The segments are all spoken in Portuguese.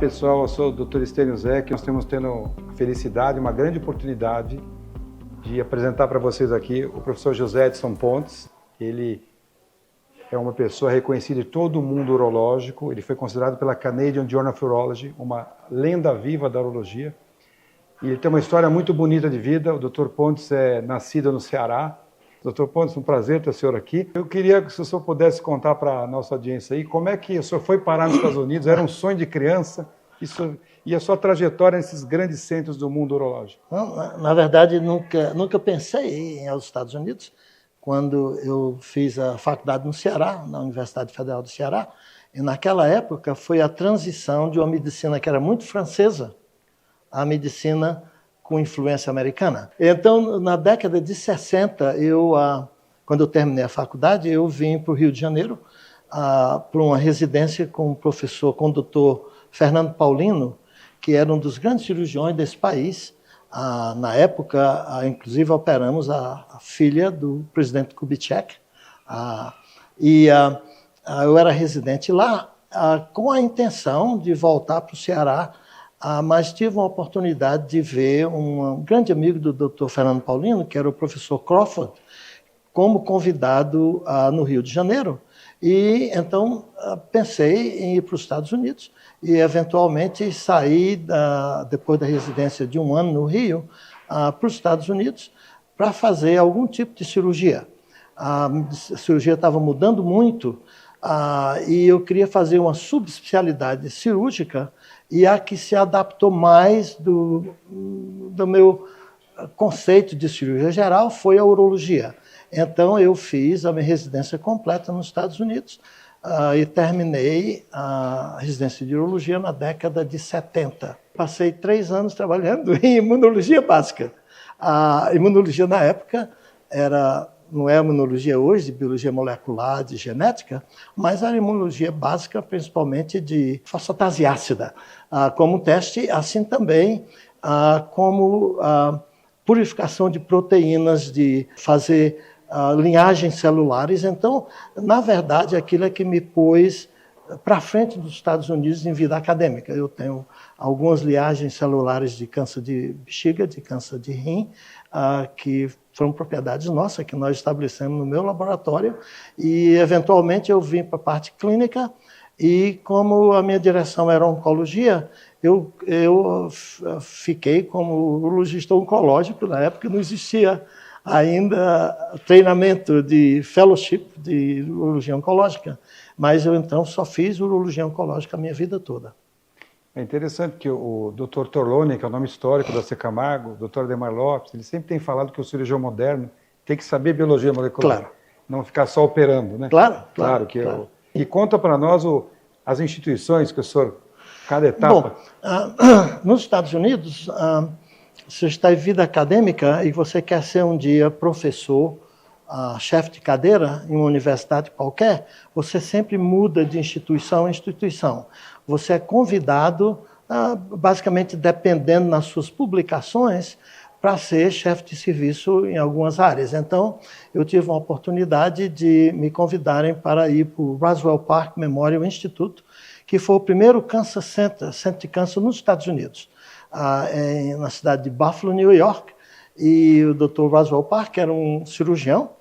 pessoal, eu sou o Dr. Estênio Zec. Nós temos tendo a felicidade, uma grande oportunidade de apresentar para vocês aqui o professor José Edson Pontes. Ele é uma pessoa reconhecida em todo o mundo urológico. Ele foi considerado pela Canadian Journal of Urology uma lenda viva da urologia. E ele tem uma história muito bonita de vida. O Dr. Pontes é nascido no Ceará. Dr. Pontes, um prazer ter o senhor aqui. Eu queria que o senhor pudesse contar para a nossa audiência aí como é que o senhor foi parar nos Estados Unidos. Era um sonho de criança e a sua trajetória nesses grandes centros do mundo urológico. Não, na verdade, nunca pensei em ir aos Estados Unidos. Quando eu fiz a faculdade no Ceará, na Universidade Federal do Ceará, e naquela época foi a transição de uma medicina que era muito francesa à medicina com influência americana. Então, na década de 60, quando eu terminei a faculdade, eu vim para o Rio de Janeiro para uma residência com o doutor Fernando Paulino, que era um dos grandes cirurgiões desse país. Na época, inclusive, operamos a filha do presidente Kubitschek. Eu era residente lá com a intenção de voltar para o Ceará, mas tive uma oportunidade de ver um grande amigo do Dr. Fernando Paulino, que era o professor Crawford, como convidado no Rio de Janeiro. E então pensei em ir para os Estados Unidos e eventualmente sair, depois da residência de um ano no Rio, para os Estados Unidos para fazer algum tipo de cirurgia. A cirurgia estava mudando muito e eu queria fazer uma subespecialidade cirúrgica, e a que se adaptou mais do meu conceito de cirurgia geral foi a urologia. Então, eu fiz a minha residência completa nos Estados Unidos e terminei a residência de urologia na década de 70. Passei 3 anos trabalhando em imunologia básica. A imunologia, na época, não é a imunologia hoje, de biologia molecular, de genética, mas a imunologia básica, principalmente de fosfatase ácida, como teste, assim também como purificação de proteínas, de fazer linhagens celulares. Então, na verdade, aquilo é que me pôs para frente dos Estados Unidos em vida acadêmica. Eu tenho algumas linhagens celulares de câncer de bexiga, de câncer de rim, que foram propriedades nossas, que nós estabelecemos no meu laboratório, e eventualmente eu vim para a parte clínica, e como a minha direção era oncologia, eu fiquei como urologista oncológico. Na época não existia ainda treinamento de fellowship de urologia oncológica, mas eu então só fiz urologia oncológica a minha vida toda. É interessante que o Dr. Torlone, que é o nome histórico da C. Camargo, o Dr. Ademar Lopes, ele sempre tem falado que o cirurgião moderno tem que saber biologia molecular, claro, não ficar só operando, né? Claro. E conta para nós as instituições que o senhor, cada etapa... Bom, nos Estados Unidos, se você está em vida acadêmica e você quer ser um dia professor, chefe de cadeira em uma universidade qualquer, você sempre muda de instituição em instituição. Você é convidado, basicamente dependendo nas suas publicações, para ser chefe de serviço em algumas áreas. Então, eu tive uma oportunidade de me convidarem para ir para o Roswell Park Memorial Institute, que foi o primeiro centro de câncer nos Estados Unidos, na cidade de Buffalo, New York. E o Dr. Roswell Park era um cirurgião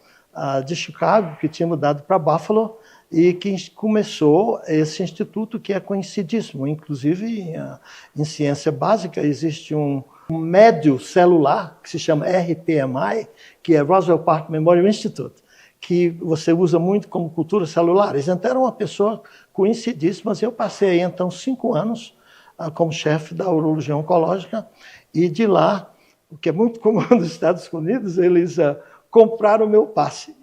de Chicago que tinha mudado para Buffalo e que começou esse instituto, que é conhecidíssimo. Inclusive, em ciência básica, existe um médio celular que se chama RPMI, que é Roswell Park Memorial Institute, que você usa muito como culturas celulares. Então, era uma pessoa conhecidíssima. Eu passei, então, 5 anos como chefe da urologia oncológica, e de lá, o que é muito comum nos Estados Unidos, eles compraram o meu passe.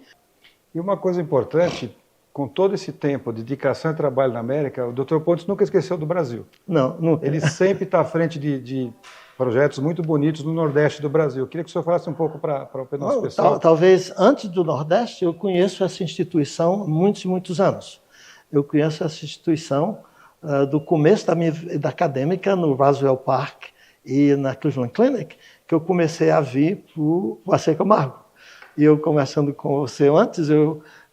E uma coisa importante, com todo esse tempo de dedicação e trabalho na América, o Dr. Pontes nunca esqueceu do Brasil. Não. Ele sempre está à frente de projetos muito bonitos no Nordeste do Brasil. Eu queria que o senhor falasse um pouco para o nosso pessoal. Talvez antes do Nordeste, eu conheço essa instituição há muitos e muitos anos. Eu conheço essa instituição do começo da minha vida acadêmica no Roswell Park e na Cleveland Clinic, que eu comecei a vir para o AC Camargo. E eu, conversando com você antes,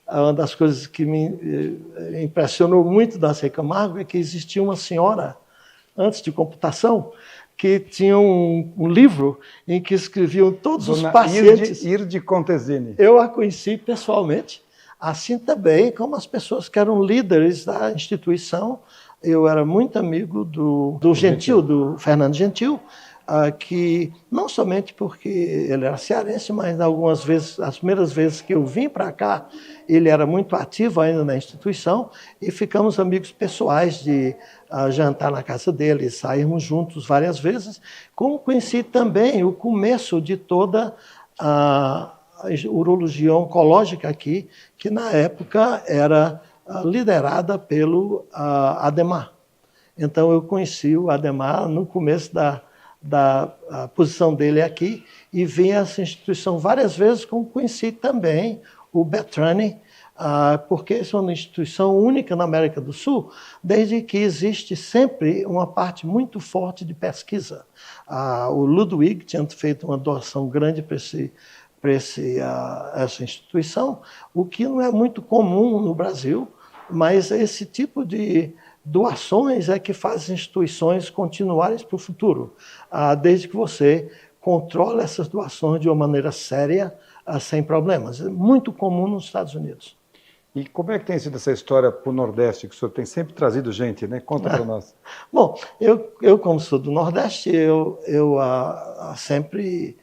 uma das coisas que me impressionou muito da AC Camargo é que existia uma senhora antes de computação, que tinha um livro em que escreviam todos os pacientes. Irde Contesini. Eu a conheci pessoalmente, assim também como as pessoas que eram líderes da instituição. Eu era muito amigo do Gentil, do Fernando Gentil, que não somente porque ele era cearense, mas algumas vezes, as primeiras vezes que eu vim para cá, ele era muito ativo ainda na instituição e ficamos amigos pessoais de jantar na casa dele, sairmos juntos várias vezes, como conheci também o começo de toda a urologia oncológica aqui, que na época era liderada pelo Adhemar. Então eu conheci o Adhemar no começo da posição dele aqui e vim a essa instituição várias vezes, como conheci também o Bertrani, porque essa é uma instituição única na América do Sul, desde que existe sempre uma parte muito forte de pesquisa. O Ludwig tinha feito uma doação grande para essa instituição, o que não é muito comum no Brasil, mas esse tipo de doações é que faz as instituições continuarem para o futuro, desde que você controle essas doações de uma maneira séria, sem problemas. É muito comum nos Estados Unidos. E como é que tem sido essa história para o Nordeste, que o senhor tem sempre trazido gente, né? Conta para nós. Bom, eu como sou do Nordeste, eu sempre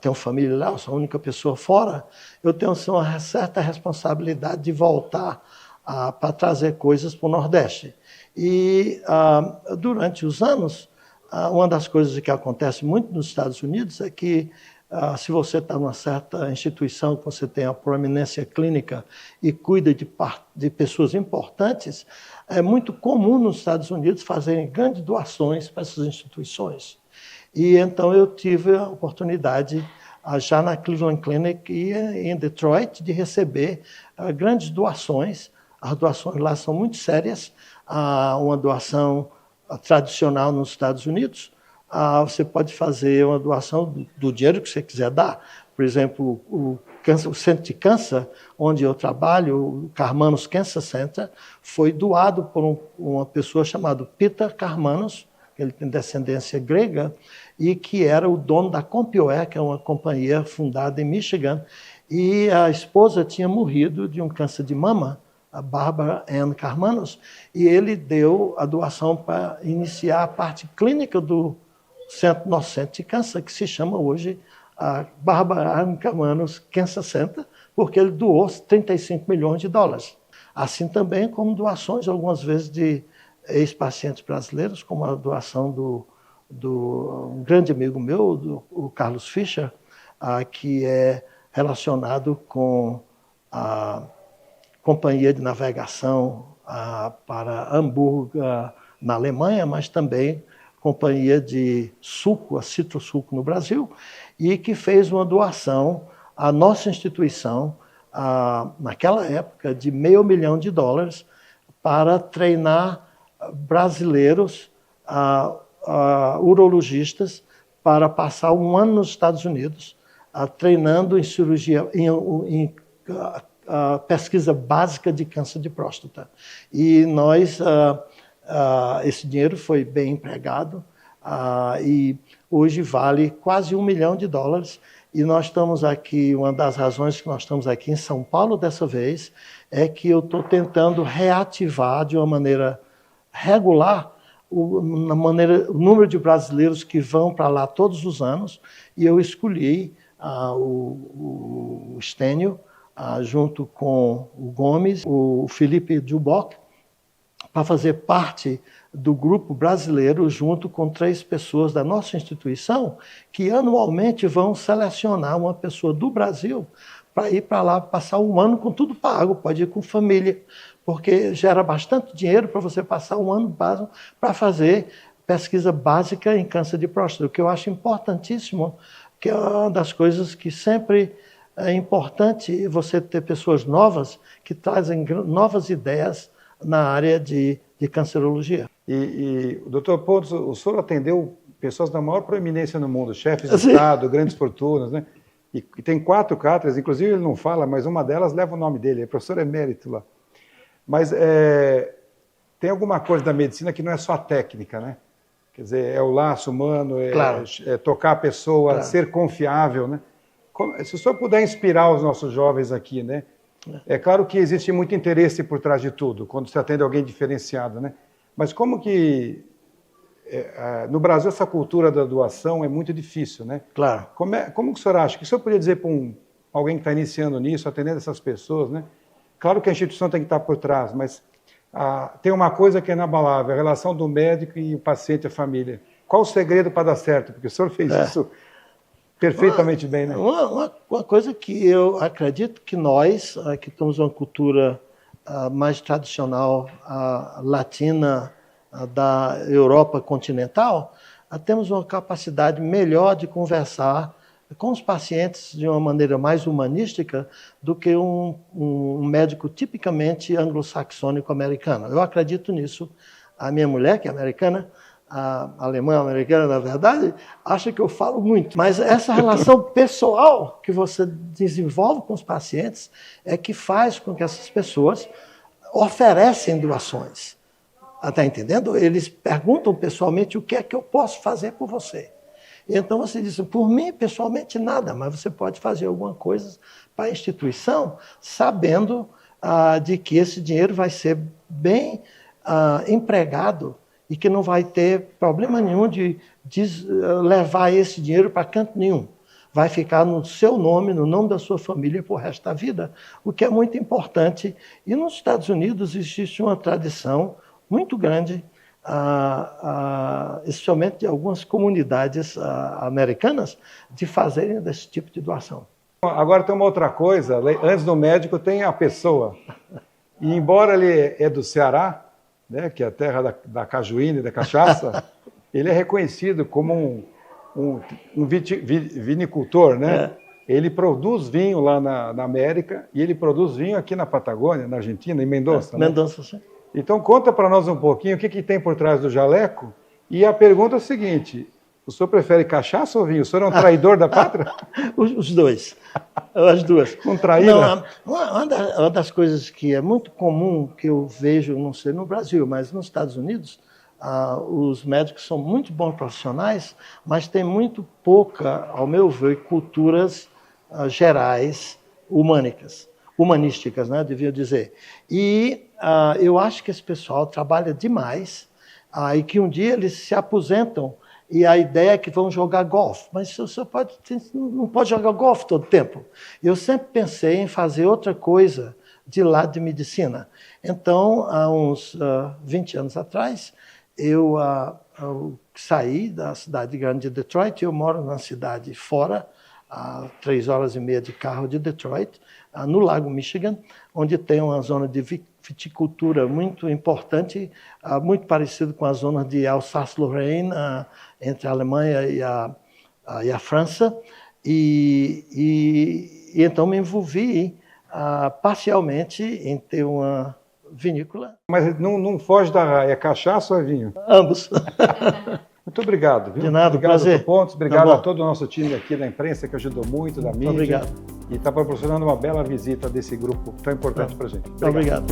tenho família lá, eu sou a única pessoa fora, eu tenho uma certa responsabilidade de voltar para trazer coisas para o Nordeste. E durante os anos, uma das coisas que acontece muito nos Estados Unidos é que se você está numa certa instituição, que você tem a proeminência clínica e cuida de pessoas importantes, é muito comum nos Estados Unidos fazerem grandes doações para essas instituições. E então eu tive a oportunidade, já na Cleveland Clinic e em Detroit, de receber grandes doações. As doações lá são muito sérias. Uma doação tradicional nos Estados Unidos, você pode fazer uma doação do dinheiro que você quiser dar. Por exemplo, o Centro de Câncer, onde eu trabalho, o Karmanos Cancer Center, foi doado por uma pessoa chamada Peter Karmanos, que ele tem descendência grega, e que era o dono da Compioer, que é uma companhia fundada em Michigan, e a esposa tinha morrido de um câncer de mama, a Barbara Ann Karmanos, e ele deu a doação para iniciar a parte clínica do nosso centro de câncer, que se chama hoje a Barbara Ann Karmanos Cancer Center, porque ele doou 35 milhões de dólares. Assim também como doações, algumas vezes, de ex-pacientes brasileiros, como a doação do um grande amigo meu, o Carlos Fischer, que é relacionado com a companhia de navegação para Hamburgo, na Alemanha, mas também companhia de suco, a Citrosuco no Brasil, e que fez uma doação à nossa instituição, naquela época, de $500 milhão para treinar brasileiros, urologistas, para passar um ano nos Estados Unidos, treinando em cirurgia, em pesquisa básica de câncer de próstata. E nós, esse dinheiro foi bem empregado e hoje vale quase $1 milhão. E nós estamos aqui, uma das razões que nós estamos aqui em São Paulo dessa vez, é que eu estou tentando reativar de uma maneira regular o número de brasileiros que vão para lá todos os anos, e eu escolhi o Stênio, junto com o Gomes, o Felipe Duboc, para fazer parte do grupo brasileiro, junto com 3 pessoas da nossa instituição, que anualmente vão selecionar uma pessoa do Brasil para ir para lá, passar um ano com tudo pago, pode ir com família, porque gera bastante dinheiro para você passar um ano básico para fazer pesquisa básica em câncer de próstata, o que eu acho importantíssimo, que é uma das coisas que sempre é importante você ter pessoas novas que trazem novas ideias na área de cancerologia. E doutor Pontes, o senhor atendeu pessoas da maior proeminência no mundo, chefes de Estado, grandes fortunas, né? E tem 4 cátedras, inclusive ele não fala, mas uma delas leva o nome dele, é professor emérito lá. Mas tem alguma coisa da medicina que não é só a técnica, né? Quer dizer, é o laço humano, Claro. é tocar a pessoa, Claro. ser confiável, né? Se o senhor puder inspirar os nossos jovens aqui, né? É claro que existe muito interesse por trás de tudo, quando se atende alguém diferenciado, né? Mas como que no Brasil essa cultura da doação é muito difícil, né? Claro. Como que o senhor acha? O que o senhor poderia dizer para alguém que está iniciando nisso, atendendo essas pessoas, né? Claro que a instituição tem que estar por trás, mas tem uma coisa que é inabalável, a relação do médico e o paciente, a família. Qual o segredo para dar certo? Porque o senhor fez isso perfeitamente bem, né? Uma coisa que eu acredito que nós, que temos uma cultura mais tradicional, latina, da Europa continental, temos uma capacidade melhor de conversar com os pacientes de uma maneira mais humanística do que um médico tipicamente anglo-saxônico-americano. Eu acredito nisso. A minha mulher, que é americana, a alemã americana, na verdade, acha que eu falo muito. Mas essa relação pessoal que você desenvolve com os pacientes é que faz com que essas pessoas oferecem doações. Está entendendo? Eles perguntam pessoalmente o que é que eu posso fazer por você. Então você diz, por mim, pessoalmente, nada, mas você pode fazer alguma coisa para a instituição, sabendo de que esse dinheiro vai ser bem empregado e que não vai ter problema nenhum de levar esse dinheiro para canto nenhum. Vai ficar no seu nome, no nome da sua família, por resto da vida, o que é muito importante. E nos Estados Unidos existe uma tradição muito grande, especialmente de algumas comunidades americanas, de fazerem desse tipo de doação. Agora tem uma outra coisa, antes do médico tem a pessoa. E embora ele é do Ceará, né, que é a terra da cajuína e da cachaça, ele é reconhecido como um vinicultor, né? Ele produz vinho lá na América e ele produz vinho aqui na Patagônia, na Argentina, em Mendoza. Né? Mendoza, sim. Então conta para nós um pouquinho o que tem por trás do jaleco. E a pergunta é a seguinte: o senhor prefere cachaça ou vinho? O senhor é um traidor da pátria? Os dois. As duas. Um traíra? Uma das coisas que é muito comum, que eu vejo, não sei no Brasil, mas nos Estados Unidos, os médicos são muito bons profissionais, mas tem muito pouca, ao meu ver, culturas gerais, humanísticas, né, devia dizer. E eu acho que esse pessoal trabalha demais e que um dia eles se aposentam e a ideia é que vão jogar golfe. Mas você não pode jogar golfe todo tempo. Eu sempre pensei em fazer outra coisa de lado de medicina. Então, há uns 20 anos atrás, eu saí da cidade grande de Detroit. Eu moro numa cidade fora, a 3 horas e meia de carro de Detroit, no Lago Michigan, onde tem uma zona de viticultura muito importante, muito parecido com a zona de Alsácia-Lorraine, entre a Alemanha e a França. E então me envolvi parcialmente em ter uma vinícola. Mas não foge da raia, é cachaça ou é vinho? Ambos. Muito obrigado. Viu? De nada, obrigado, prazer. Dr. Pontes. Obrigado Tá a todo o nosso time aqui da imprensa, que ajudou muito, da mídia. Obrigado. E está proporcionando uma bela visita desse grupo tão importante para a gente. Obrigado.